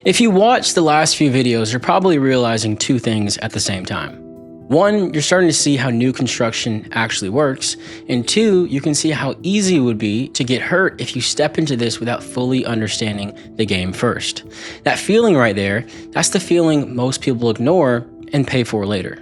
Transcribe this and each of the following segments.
If you watch the last few videos, you're probably realizing two things at the same time. One, you're starting to see how new construction actually works, and two, you can see how easy it would be to get hurt if you step into this without fully understanding the game first. That feeling right there, that's the feeling most people ignore and pay for later.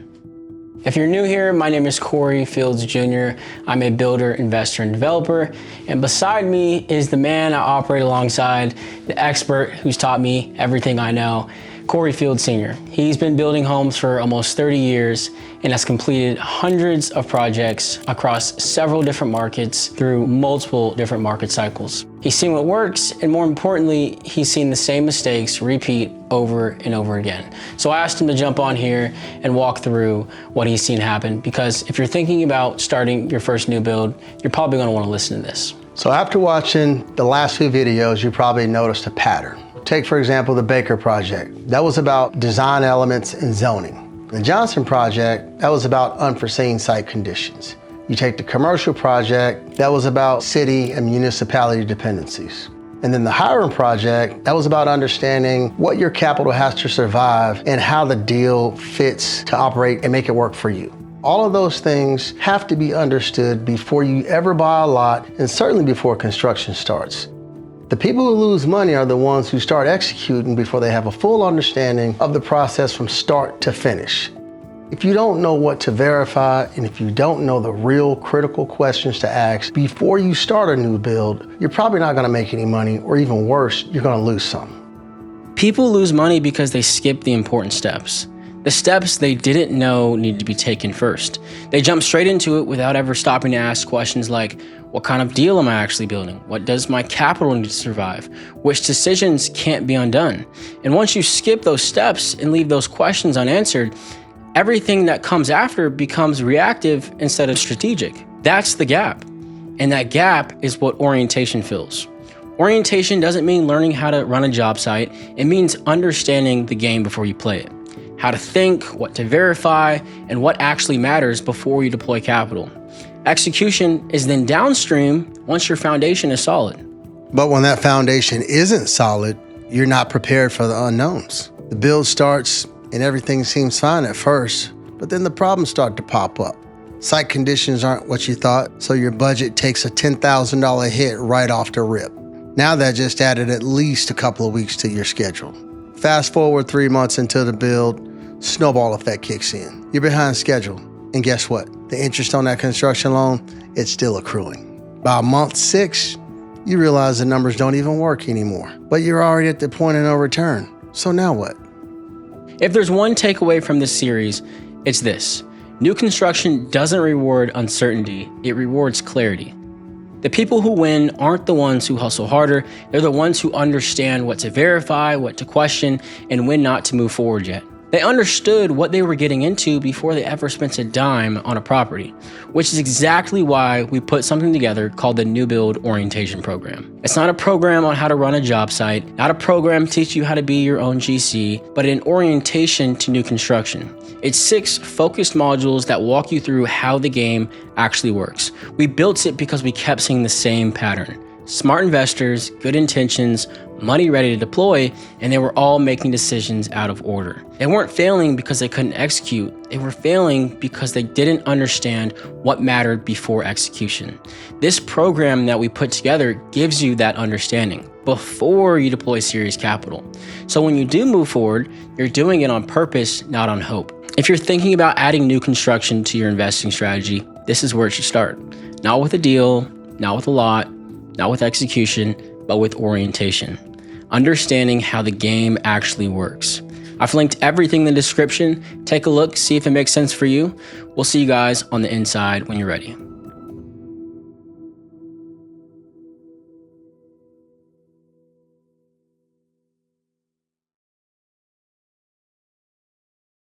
If you're new here, my name is Corey Fields Jr. I'm a builder, investor, and developer. And beside me is the man I operate alongside, the expert who's taught me everything I know, Corey Fields Sr. He's been building homes for almost 30 years and has completed hundreds of projects across several different markets through multiple different market cycles. He's seen what works, and more importantly, he's seen the same mistakes repeat over and over again. So I asked him to jump on here and walk through what he's seen happen, because if you're thinking about starting your first new build, you're probably gonna wanna listen to this. So after watching the last few videos, you probably noticed a pattern. Take, for example, the Baker project. That was about design elements and zoning. The Johnson project, that was about unforeseen site conditions. You take the commercial project, that was about city and municipality dependencies. And then the Hiram project, that was about understanding what your capital has to survive and how the deal fits to operate and make it work for you. All of those things have to be understood before you ever buy a lot, and certainly before construction starts. The people who lose money are the ones who start executing before they have a full understanding of the process from start to finish. If you don't know what to verify, and if you don't know the real critical questions to ask before you start a new build, you're probably not gonna make any money, or even worse, you're gonna lose some. People lose money because they skip the important steps. The steps they didn't know need to be taken first. They jump straight into it without ever stopping to ask questions like, what kind of deal am I actually building? What does my capital need to survive? Which decisions can't be undone? And once you skip those steps and leave those questions unanswered, everything that comes after becomes reactive instead of strategic. That's the gap. And that gap is what orientation fills. Orientation doesn't mean learning how to run a job site. It means understanding the game before you play it. How to think, what to verify, and what actually matters before you deploy capital. Execution is then downstream once your foundation is solid. But when that foundation isn't solid, you're not prepared for the unknowns. The build starts and everything seems fine at first, but then the problems start to pop up. Site conditions aren't what you thought, so your budget takes a $10,000 hit right off the rip. Now that just added at least a couple of weeks to your schedule. Fast forward 3 months into the build, snowball effect kicks in. You're behind schedule, and guess what? The interest on that construction loan, it's still accruing. By month 6, you realize the numbers don't even work anymore, but you're already at the point of no return. So now what? If there's one takeaway from this series, it's this. New construction doesn't reward uncertainty, it rewards clarity. The people who win aren't the ones who hustle harder, they're the ones who understand what to verify, what to question, and when not to move forward yet. They understood what they were getting into before they ever spent a dime on a property, which is exactly why we put something together called the New Build Orientation Program. It's not a program on how to run a job site, not a program to teach you how to be your own GC, but an orientation to new construction. It's 6 focused modules that walk you through how the game actually works. We built it because we kept seeing the same pattern. Smart investors, good intentions, money ready to deploy, and they were all making decisions out of order. They weren't failing because they couldn't execute. They were failing because they didn't understand what mattered before execution. This program that we put together gives you that understanding before you deploy serious capital. So when you do move forward, you're doing it on purpose, not on hope. If you're thinking about adding new construction to your investing strategy, this is where it should start. Not with a deal, not with a lot, not with execution, but with orientation. Understanding how the game actually works. I've linked everything in the description. Take a look, see if it makes sense for you. We'll see you guys on the inside when you're ready.